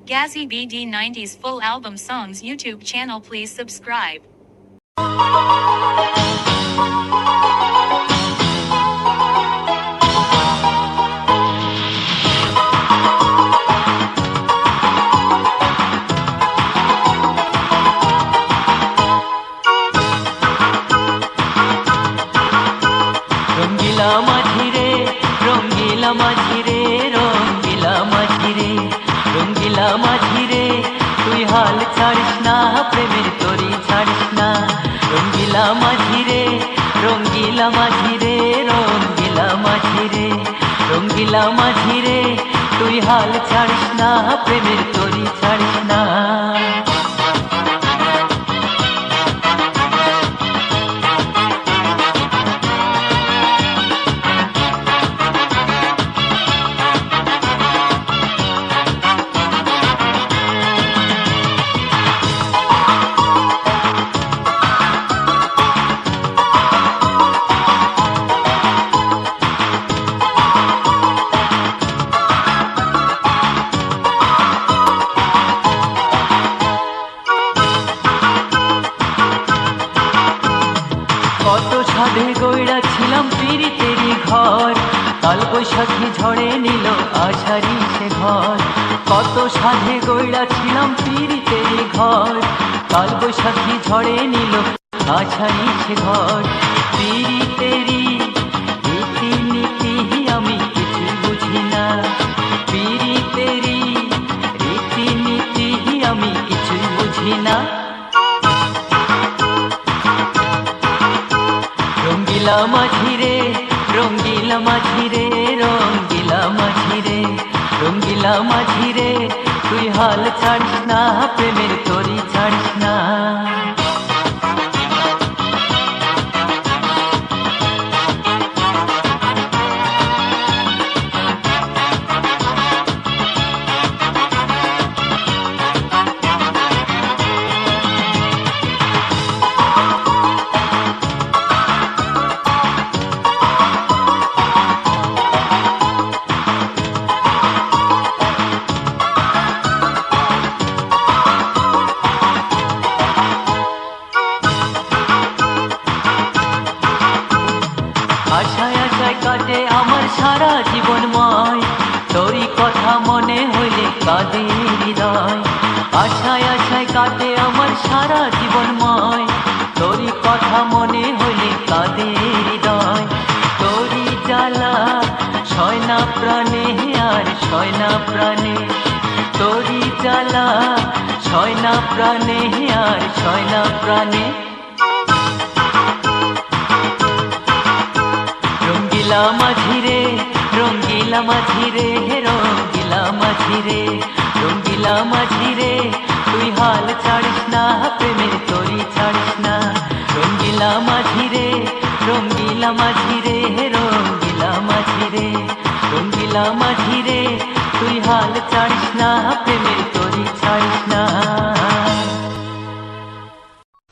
Gazzy BD 90s full album songs YouTube channel, please subscribe. রঙ্গিলা মাঝিরে রঙ্গিলা মাঝিরে রঙ্গিলা মাঝিরে রঙ্গিলা মাঝিরে তুই হাল ছাড়িস না প্রেমের তরি ছাড়িস না রঙ্গিলা মাঝিরে রঙ্গিলা মাঝিরে রঙ্গিলা মাঝিরে রঙ্গিলা মাঝিরে তুই হাল ছাড়িস না প্রেমের তরি ছাড়িস না কত ছাদে গইড়া ছিলাম পিরিতেরি ঘর কাল বৈশাখী ঝড়ে নিল আষাঢ়ি সে ঘর কত সাধে গইড়া ছিলাম পিরিতেরি ঘর কাল বৈশাখী ঝড়ে নিল আষাঢ়ি সে ঘর পিরিতেরি রীতি নীতি আমি কিছু বুঝি না পিরিতেরি রীতি নীতি আমি কিছু বুঝি না রঙ্গিলা মাঝিরে রঙ্গিলা মাঝিরে রঙ্গিলা মাঝিরে রঙ্গিলা মাঝিরে তুই হাল ছাড়িস না প্রেমের তরি ছাড়িস না আশায় আশায় কাটে আমার সারা জীবনময় তোরই কথা মনে হইলে কাঁদে হৃদয় আশায় আশায় কাটে আমার সারা জীবনময় তোরই কথা মনে হইলে কাঁদে হৃদয় তোরই জ্বালা সয় না প্রাণে আর সয় না প্রাণে তোরই জ্বালা সয় না প্রাণে আর সয় না প্রাণে রঙ্গিলা মাঝিরে রঙ্গিলা মাঝিরে রঙ্গিলা মাঝিরে রঙ্গিলা মাঝিরে তুই হাল ছাড়িস না প্রেমের তরি ছাড়িস না রঙ্গিলা মাঝিরে রঙ্গিলা মাঝিরে রঙ্গিলা মাঝিরে রঙ্গিলা মাঝিরে তুই হাল ছাড়িস না প্রেমের তরি ছাড়িস না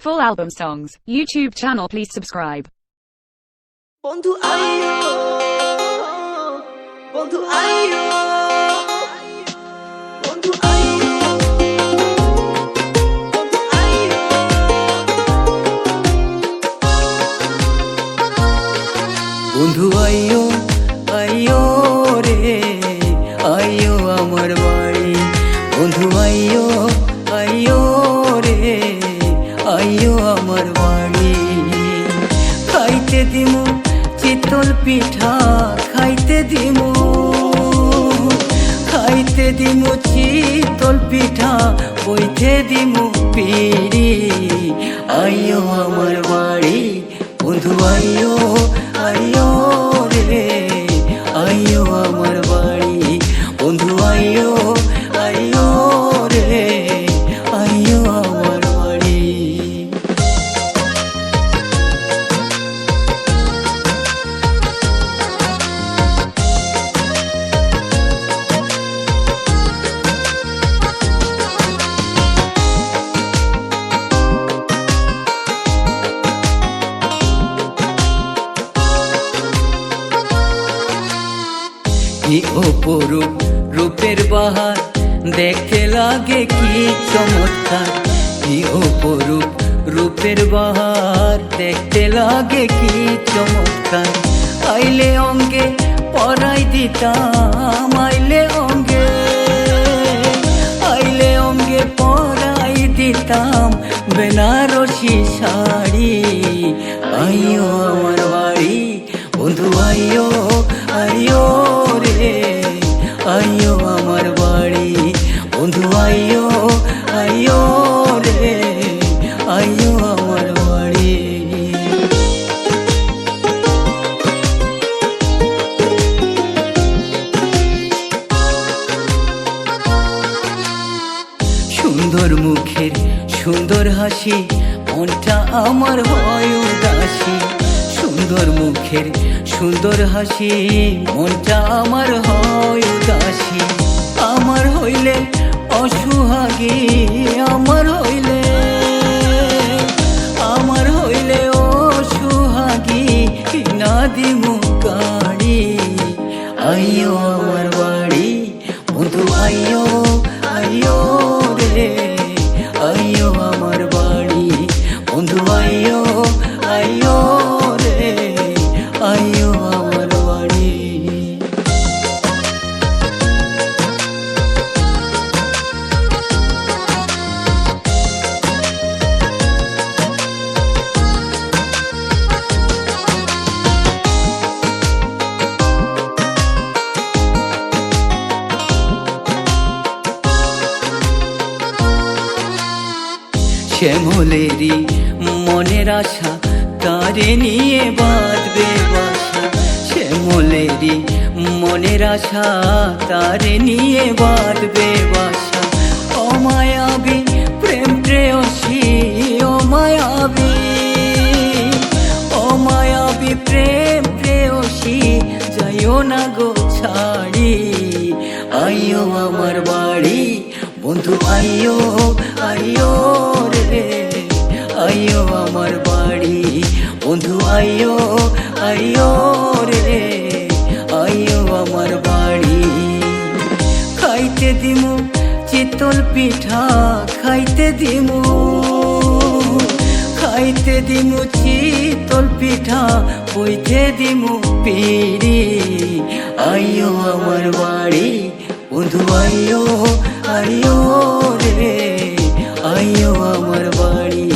Full album songs YouTube channel, please subscribe. বন্ধু আইয়ো বন্ধু আইয়ো বন্ধু আইয়ো বন্ধু আইয়ো বন্ধু আইয়ো আইয়ো রে আইয়ো আমার বাড়ি বন্ধু আইয়ো আইয়ো রে আইয়ো আমার বাড়ি খাইতে দিমু চিতল পিঠা খাইতে দিমু চিতল পিঠা বইতে দিমু পিড়ি আইয়ো আমার বাড়ি বন্ধু আইয়ো আইয়ো রে আইয়ো আমার বাড়ি বন্ধু আইয়ো আইয়ো রে আইয়ো আমার বাড়ি কি অপরূপ রূপের বাহার দেখতে লাগে কি চমৎকার, কি অপরূপ রূপের বাহার, দেখতে লাগে কি চমৎকার। আইলে অঙ্গে পরাই দিতাম, আইলে অঙ্গে পরাই দিতাম বেনারসি শাড়ি। আইও আমার বাড়ি বন্ধু, আইও আইও রে, আইও আমার বাড়ি বন্ধু, আইও আইও রে, আইও আমার বাড়ি। সুন্দর মুখের সুন্দর হাসি, মনটা আমার হয় উদাসী। সুন্দর মুখের সুন্দর হাসি, মনটা আমার হয় উদাসী। আমার হইলে অসুহাগী, আমার হইলে অসুহাগী, না দিমু গাড়ি। আইও আমার বাড়ি বন্ধু, আইও আইও রে, আইও আমার বাড়ি বন্ধু, আইও আইও রে, আইও আমার বাড়ি। শ্যামলেরই মনের আশা, তারে নিয়ে বাঁধবে বাসা। শ্যামলেরই মনের আশা, তারে নিয়ে বাঁধবে বাসা। অমায়াবী প্রেম প্রেয়সী, অমায়াবী প্রেম প্রেয়সী, যাইও না গো ছাড়ি। আইও আমার বাড়ি বন্ধু, আইও আইও রে, আইও আমার বাড়ি বন্ধু, আইও আইও রে, আইও আমার বাড়ি। খাইতে দিমু চিতল পিঠা, খাইতে দিমু চিতল পিঠা, বইতে দিমু পিড়ি। আইও আমার বাড়ি বন্ধু, আইও আইও রে, আইও আমার বাড়ি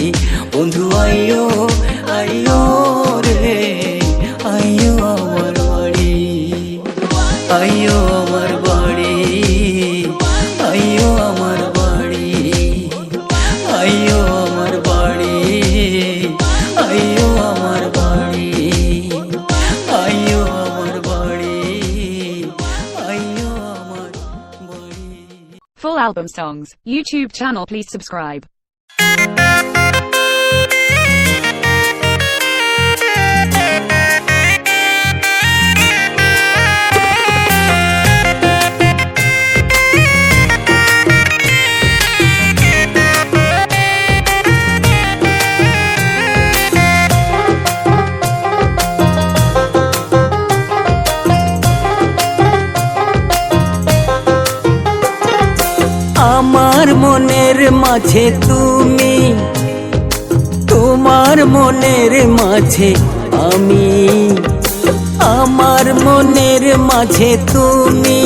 বন্ধু, আইও আইও রে, আইও আমার বাড়ি। আইও আমার বাড়ি, আইও আমার বাড়ি, আইও আমার বাড়ি, আইও আমার বাড়ি, আইও আমার বাড়ি, আইও আমার বাড়ি। Full album songs, YouTube channel please subscribe. আমার মনের মাঝে তুমি, তোমার মনের মাঝে আমি। আমার মনের মাঝে তুমি,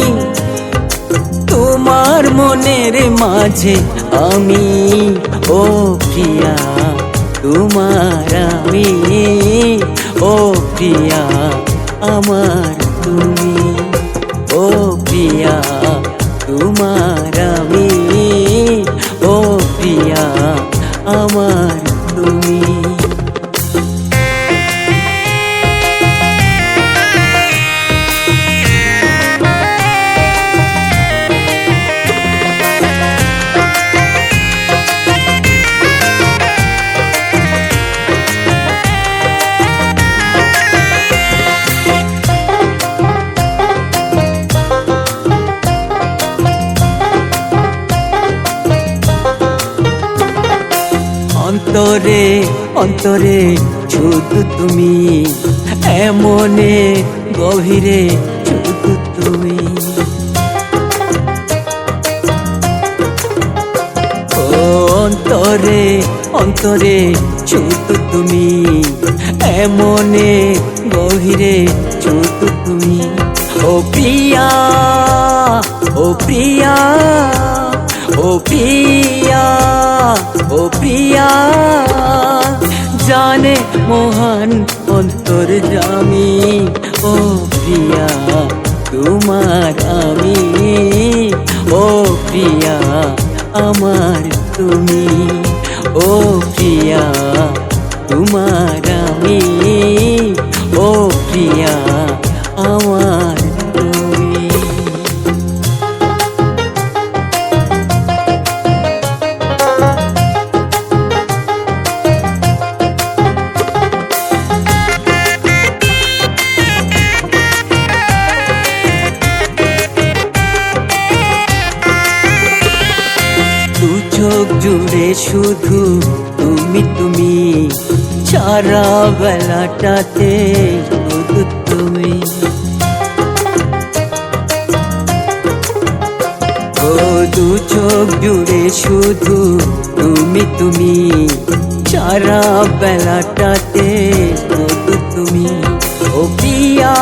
তোমার মনের মাঝে আমি। ও প্রিয়া তোমার আমি, ও প্রিয়া আমার তুমি। ও প্রিয়া তোমার আমি, ও প্রিয়া আমার তুমি। অন্তরে অন্তরে শুধু তুমি, এমনে গভীরে শুধু তুমি। অন্তরে অন্তরে শুধু তুমি, এমনে গভীরে শুধু তুমি। ও প্রিয়া, ও প্রিয়া, ও প্রিয়া, ও প্রিয়া, জানে মহান অন্তর্যামী। ও প্রিয়া তোমার আমি, ও প্রিয়া আমার তুমি। ও প্রিয়া তোমার আমি, ও প্রিয়া আমার তুমি। চোখ জুড়ে শুধু তুমি তুমি, সারা বেলাটাতে শুধু তুমি। ও দু চোখ জুড়ে শুধু তুমি তুমি, সারা বেলাটাতে শুধু তুমি। ও প্রিয়া,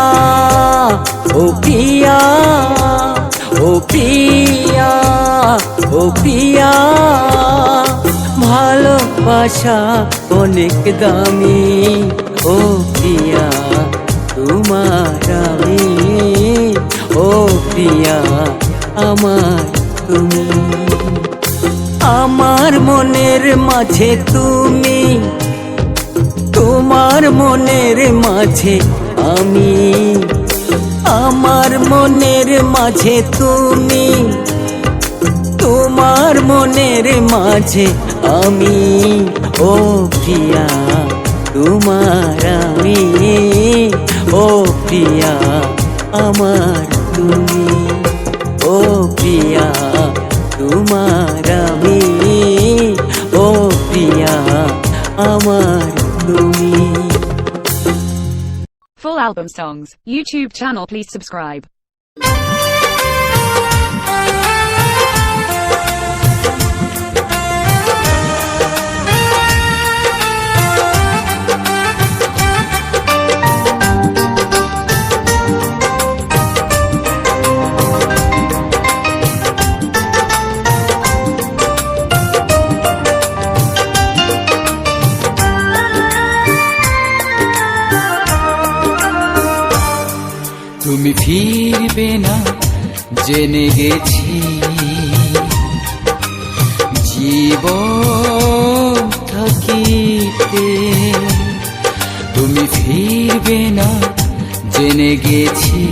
ও প্রিয়া, ও প্রিয়া, ও প্রিয়া, ভালোবাসা অনেক দামি। ও প্রিয়া তোমার আমি, ও প্রিয়া আমার তুমি। আমার মনের মাঝে তুমি, তোমার মনের মাঝে আমি। আমার মনের মাঝে তুমি, তোমার মনের মাঝে আমি। ও প্রিয়া তোমার আমি, ও প্রিয়া আমার তুমি। ও প্রিয়া তোমার আমি, ও প্রিয়া আমার তুমি। Full album songs, YouTube channel, please subscribe. তুমি ফিরবে না জেনে গেছি, জীবন থাকিতে। তুমি ফিরবে না জেনে গেছি,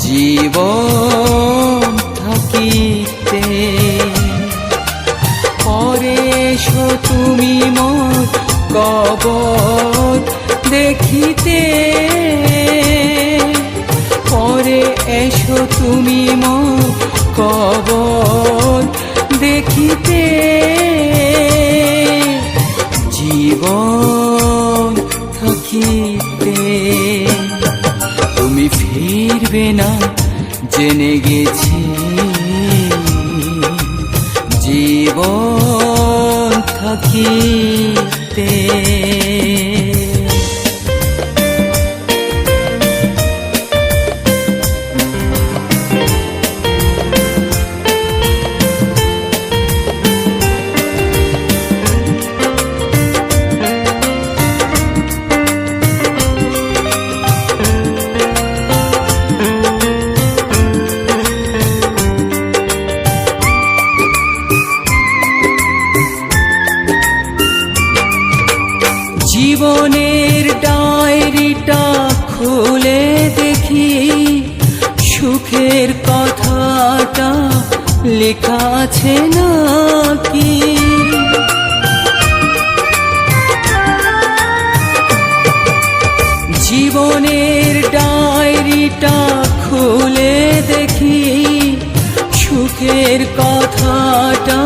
জীবন থাকিতে। পরে এসো তুমি মোর কবর দেখিতে, পরে এসো তুমি মোর কবর দেখিতে। জীবন থাকিতে তুমি ফিরবে না জেনে গেছি, জীবন থাকিতে। জীবনের ডায়েরিটা খুলে দেখি, সুখের কথাটা লেখা আছে নাকি। জীবনের ডায়েরিটা খুলে দেখি, সুখের কথাটা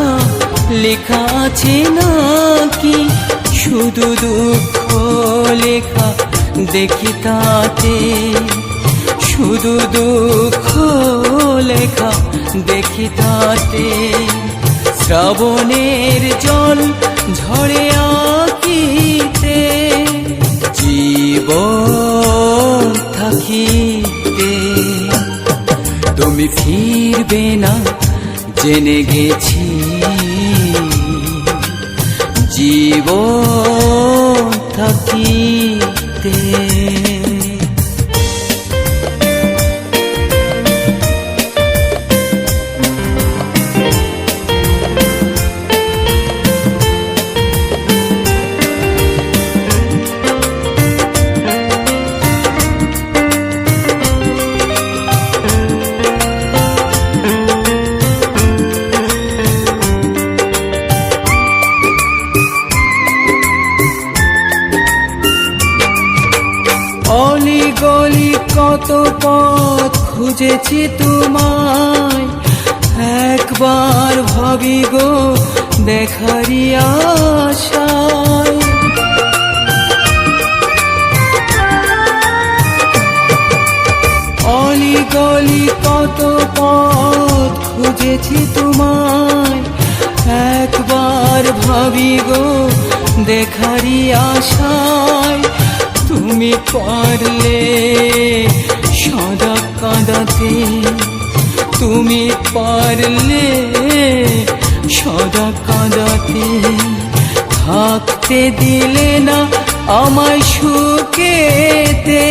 লেখা আছে নাকি। শুধু দুঃখ লেখা দেখি তাতে, শুধু দুঃখ লেখা দেখি তাতে। শ্রাবণের জল ঝরে আঁকিতে জীবন থাকিতে তুমি ফিরবে না জেনে গেছি জীবন থাকিতে অলি গলি কত পথ খুঁজেছি তোমায় একবার ভাবি গো দেখারি আশায় অলি গলি কত পথ খুঁজেছি তোমায় একবার ভাবি গো দেখারি আশায় তুমি পারলে সদা কাঁদাতে তুমি পারলে সদা কাঁদাতে থাকতে দিলে না আমায় সুখেতে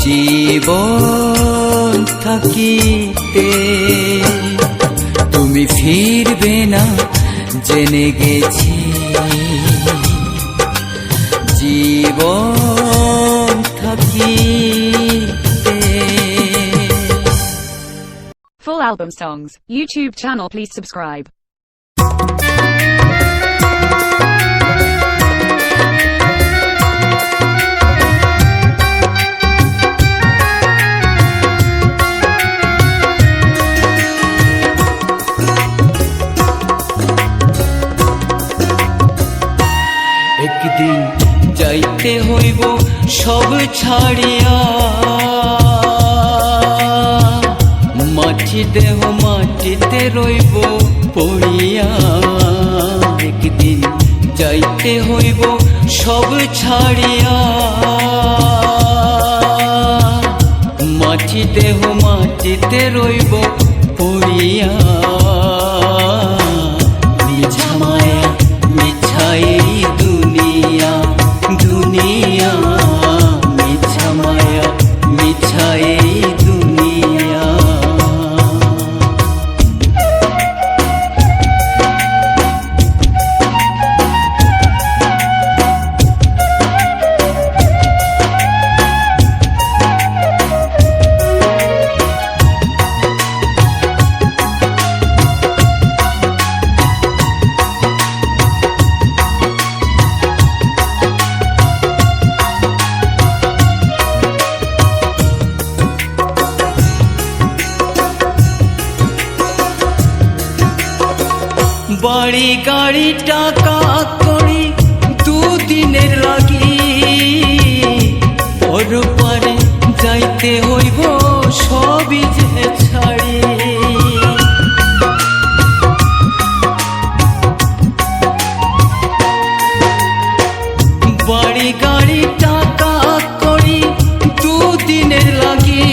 জীবন থাকিতে তুমি ফিরবে না জেনে গেছি জীবন থাকিতে Full album songs, YouTube channel, please subscribe. একদিন যাইতে হইব সব ছাড়িয়া মাটি দেহ মাটিতে রইব পড়িয়া একদিন যাইতে হইব সব ছাড়িয়া মাটি দেহ মাটিতে রইব পড়িয়া মিছা মায়া মিছা এই দুনিয়া দুনিয়া মিছা মায়া মিছা এই দুনিয়া বাড়ি গাড়ি টাকা করি দুদিনের লাগি পর পারে যাইতে হইব সবই যে ছাড়ি বাড়ি গাড়ি টাকা করি দুদিনের লাগি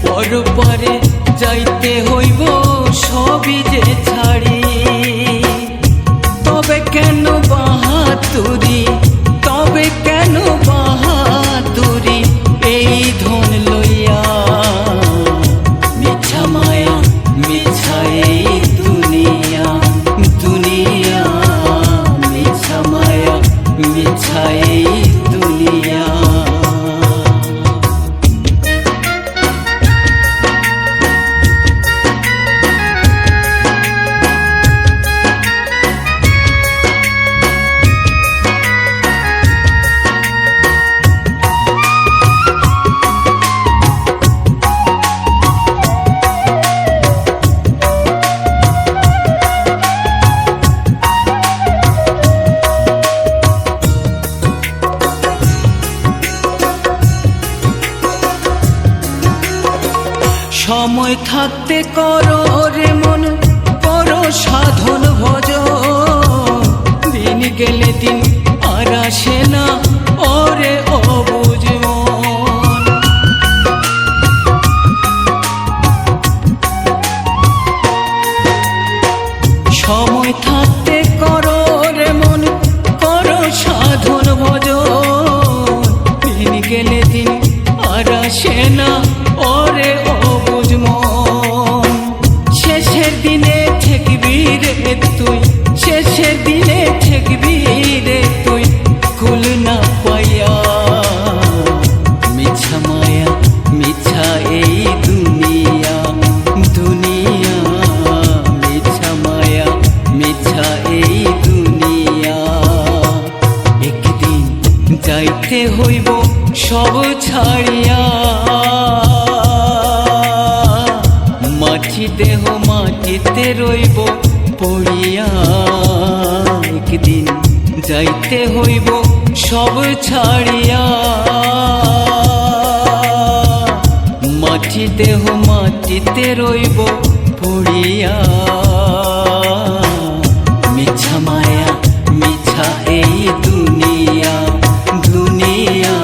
পর পারে যাইতে হইব সবই যে ছাড়ি তবে কেন বাহাদুরি তবে কেন বাহাদুরি এই ধন লইয়া মিছা মায়া মিছা এই দুনিয়া দুনিয়া মিছা মায়া মিছা এই দুনিয়া সময় থাকতে করো রে মন সাধন ভজন দিন গেলে দিন আর আসে না ওরে অবুঝ মন। সময় থাকতে করো রে মন করো সাধন ভজন দিন গেলে দিন আর আসে না ওরে অবুঝ মন। শেষের দিনে ঠেকবি রে তুই, শেষের দিনে ঠেকবি রে তুই কুল না পাইয়া। মিছা মায়া মিছা এই দুনিয়া, দুনিয়া মিছা মায়া মিছা এই দুনিয়া। একদিন যাইতে হইব সব ছাড়িয়া, মাটি দেহ মাটিতে রইব পড়িয়া। একদিন যাইতে হইব সব ছাড়িয়া, মাটি দেহ মাটিতে রইব পড়িয়া। মিছা মায়া মিছা এই দুনিয়া, দুনিয়া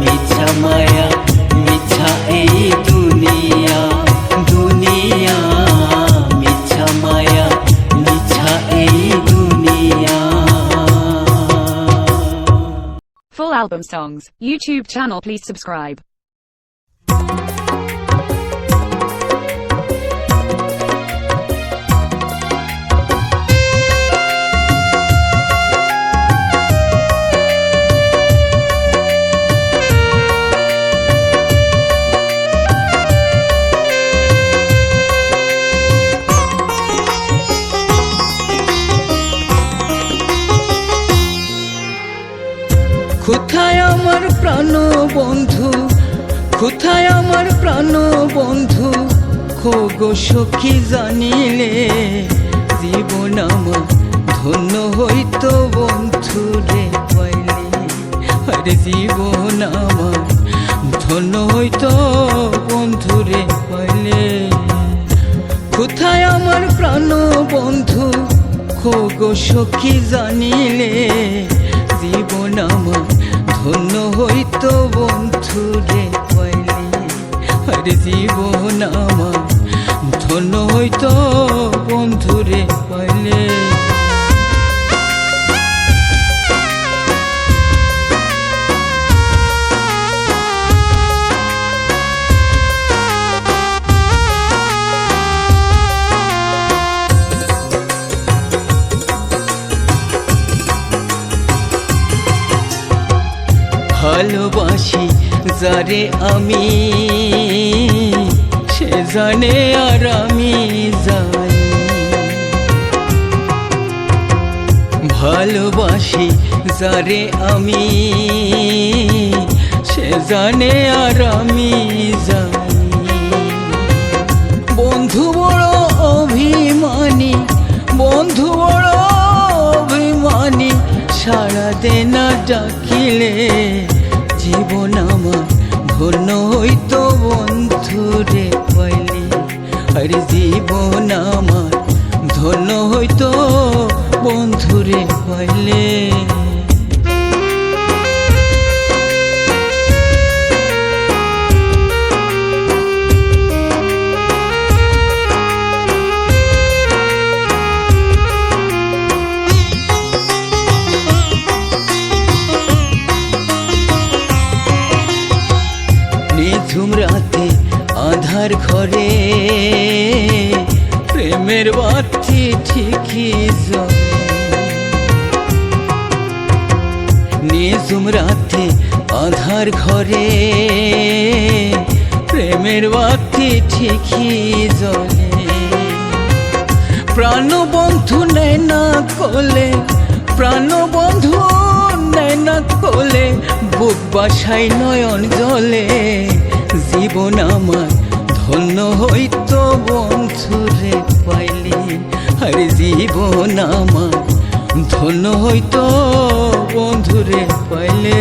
মিছা মায়া মিছা এই দুনিয়া, দুনিয়া মিছা মায়া মিছা এই দুনিয়া। Full album songs, YouTube channel please subscribe. কোথায় আমার প্রাণ বন্ধু, কোথায় আমার প্রাণ বন্ধু, খোগো সখী জানিলে জীবন আমার ধন্য হইতো বন্ধু রে পাইলে। আরে জীবন আমার ধন্য হইতো বন্ধু রে পাইলে। কোথায় আমার প্রাণ বন্ধু, খোগো সখী জানিলে জীবন আমার ধন্য হইতো বন্ধু রে পাইলে। আরে জীবন আমার ধন্য হইতো বন্ধু রে পাইলে। ভালোবাসি যারে আমি সে জানে আর আমি জানি। ভালোবাসি যারে আমি সে জানে আর আমি জানি। বন্ধু বড় অভিমানী, বন্ধু বড় অভিমানী, সাড়া দে না ডাকিলে জীবন আমার ধন্য হইতো বন্ধু রে পাইলে। আরে জীবন আমার ধন্য হইতো বন্ধু রে পাইলে। নিঝুম রাতে আধার ঘরে প্রেমের বাতি ঠিকই জ্বলে। নিঝুম রাতে আধার ঘরে প্রেমের বাতি ঠিকই জ্বলে। প্রাণ বন্ধু নেয় না কোলে, প্রাণ বন্ধু নেয় না কোলে, বুক বাসাই নয়ন জলে। জীবন আমার ধন্য হইতো বন্ধু রে পাইলে। আরে জীবন আমার ধন্য হইতো বন্ধু রে পাইলে।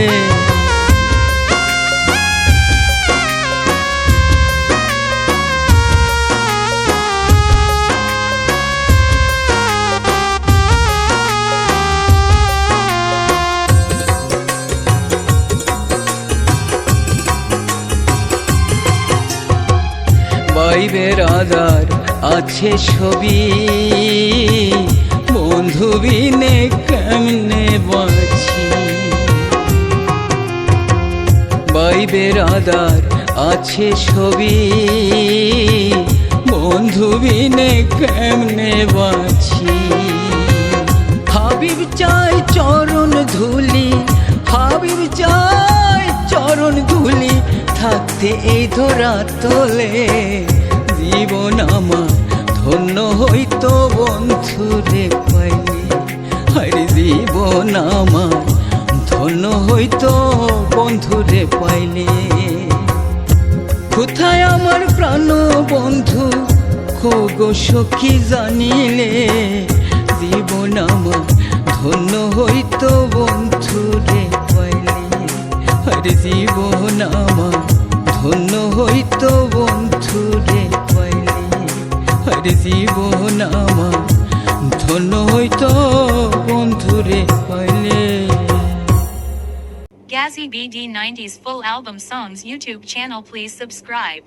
বেরাদার আছে ছবি, বন্ধু বিনে কেমনে বাঁচি। ভাই বেরাদার আছে ছবি, বন্ধু বিনে কেমনে বাঁচি। হাবিব চাই চরণ ধুলি, হাবিব চাই চরণ ধুলি, থাকতে এই ধরা তলে জীবন আমার ধন্য হইতো বন্ধুরে পাইলে। আরে জীবন আমার ধন্য হইতো বন্ধুরে পাইলে। কোথায় আমার প্রাণ বন্ধু খোগো সখী জানিলে, জীবন আমার ধন্য হইতো বন্ধুরে পাইলে। আরে জীবন আমার ধন্য হইতো বন্ধুরে পাইলে। আরে জীবন আমার ধন্য হইতো বন্ধুরে পাইলে। Gazzy BD 90s full album songs YouTube channel, please subscribe.